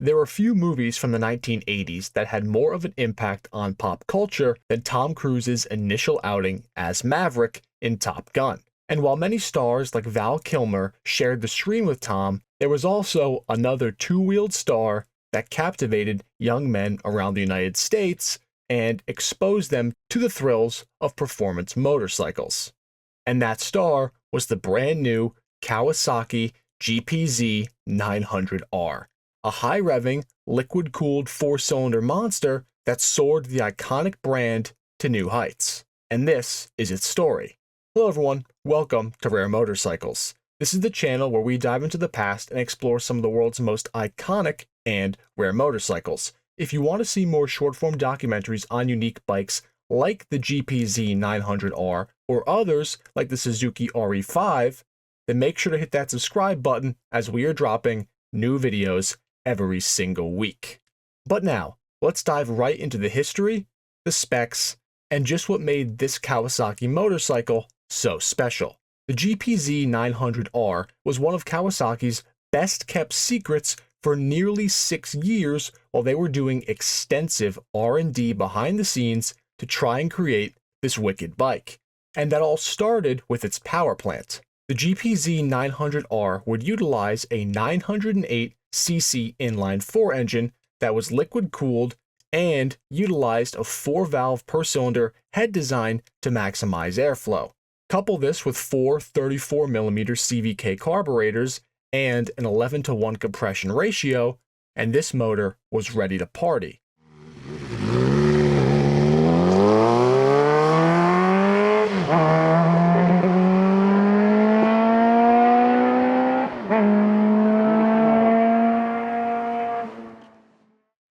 There are few movies from the 1980s that had more of an impact on pop culture than Tom Cruise's initial outing as Maverick in Top Gun. And while many stars like Val Kilmer shared the screen with Tom, there was also another two-wheeled star that captivated young men around the United States and exposed them to the thrills of performance motorcycles. And that star was the brand new Kawasaki GPZ900R, a high-revving, liquid-cooled four-cylinder monster that soared the iconic brand to new heights. And this is its story. Hello everyone, welcome to Rare Motorcycles. This is the channel where we dive into the past and explore some of the world's most iconic and rare motorcycles. If you want to see more short-form documentaries on unique bikes like the GPZ900R or others like the Suzuki RE5, then make sure to hit that subscribe button as we are dropping new videos every single week. But now, let's dive right into the history, the specs, and just what made this Kawasaki motorcycle so special. The GPZ900R was one of Kawasaki's best-kept secrets for nearly 6 years while they were doing extensive R&D behind the scenes to try and create this wicked bike. And that all started with its power plant. The GPZ900R would utilize a 908cc inline-4 engine that was liquid-cooled and utilized a 4-valve per-cylinder head design to maximize airflow. Couple this with 4 34mm CVK carburetors and an 11:1 compression ratio, and this motor was ready to party.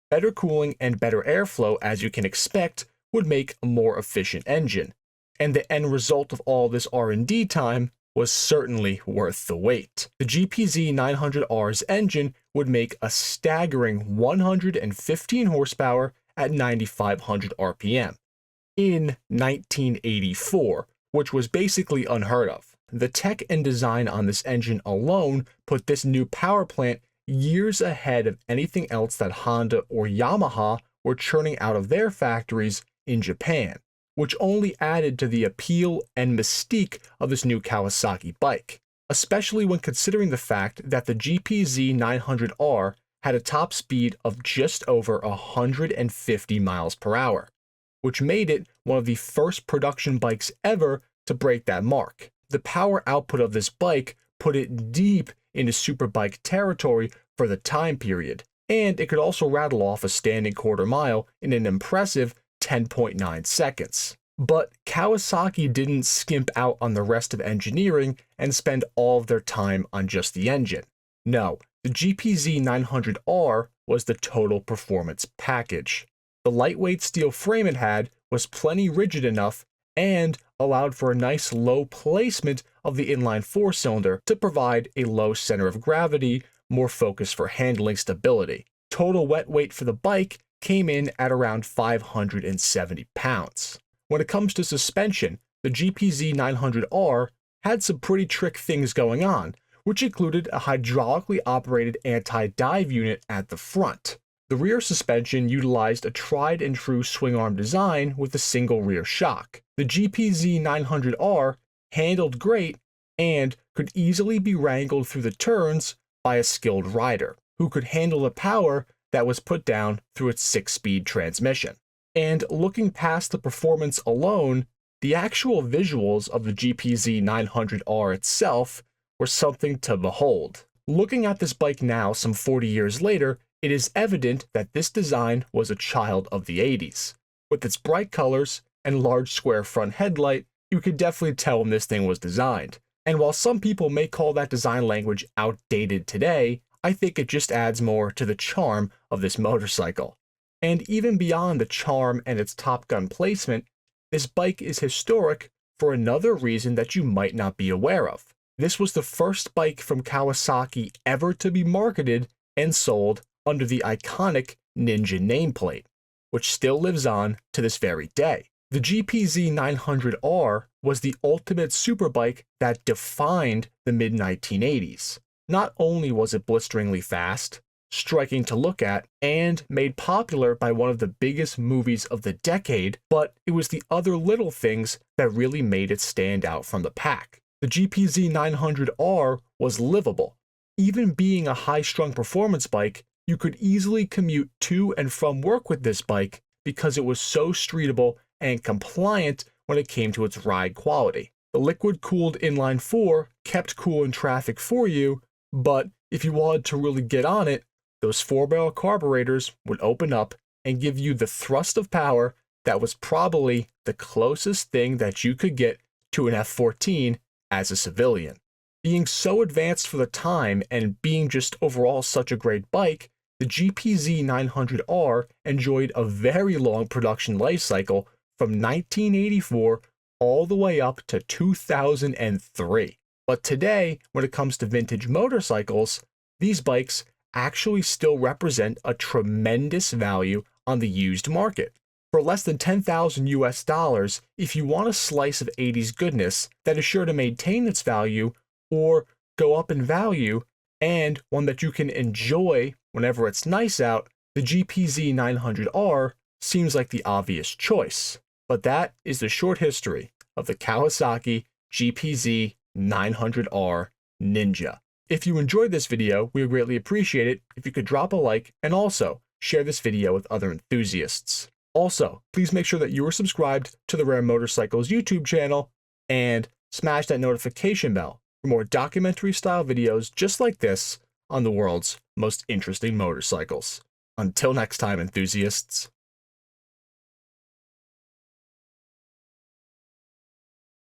Better cooling and better airflow, as you can expect, would make a more efficient engine, and the end result of all this R&D time was certainly worth the wait. The GPZ900R's engine would make a staggering 115 horsepower at 9,500 RPM in 1984, which was basically unheard of. The tech and design on this engine alone put this new power plant years ahead of anything else that Honda or Yamaha were churning out of their factories in Japan, which only added to the appeal and mystique of this new Kawasaki bike, especially when considering the fact that the GPZ900R had a top speed of just over 150 miles per hour, which made it one of the first production bikes ever to break that mark. The power output of this bike put it deep into superbike territory for the time period, and it could also rattle off a standing quarter mile in an impressive 10.9 seconds. But Kawasaki didn't skimp out on the rest of engineering and spend all of their time on just the engine. No, the GPZ900R was the total performance package. The lightweight steel frame it had was plenty rigid enough and allowed for a nice low placement of the inline 4-cylinder to provide a low center of gravity, more focus for handling stability. Total wet weight for the bike came in at around 570 pounds. When it comes to suspension, the GPZ900R had some pretty trick things going on, which included a hydraulically operated anti-dive unit at the front. The rear suspension utilized a tried-and-true swing-arm design with a single rear shock. The GPZ900R handled great and could easily be wrangled through the turns by a skilled rider, who could handle the power that was put down through its 6-speed transmission. And looking past the performance alone, the actual visuals of the GPZ900R itself were something to behold. Looking at this bike now, some 40 years later, it is evident that this design was a child of the 80s. With its bright colors and large square front headlight, you could definitely tell when this thing was designed. And while some people may call that design language outdated today, I think it just adds more to the charm of this motorcycle. And even beyond the charm and its Top Gun placement, this bike is historic for another reason that you might not be aware of. This was the first bike from Kawasaki ever to be marketed and sold under the iconic Ninja nameplate, which still lives on to this very day. The GPZ900R was the ultimate superbike that defined the mid-1980s. Not only was it blisteringly fast, striking to look at, and made popular by one of the biggest movies of the decade, but it was the other little things that really made it stand out from the pack. The GPZ900R was livable. Even being a high-strung performance bike, you could easily commute to and from work with this bike because it was so streetable and compliant when it came to its ride quality. The liquid-cooled inline-4 kept cool in traffic for you, but if you wanted to really get on it, those 4-barrel carburetors would open up and give you the thrust of power that was probably the closest thing that you could get to an F14 as a civilian. Being so advanced for the time and being just overall such a great bike, the GPZ900R enjoyed a very long production life cycle from 1984 all the way up to 2003. But today, when it comes to vintage motorcycles, these bikes actually still represent a tremendous value on the used market. For less than $10,000 US, if you want a slice of 80s goodness that is sure to maintain its value or go up in value, and one that you can enjoy whenever it's nice out, the GPZ900R seems like the obvious choice. But that is the short history of the Kawasaki GPZ900R Ninja. If you enjoyed this video, we would greatly appreciate it if you could drop a like and also share this video with other enthusiasts. Also, please make sure that you are subscribed to the Rare Motorcycles YouTube channel and smash that notification bell for more documentary-style videos just like this on the world's most interesting motorcycles. Until next time, enthusiasts.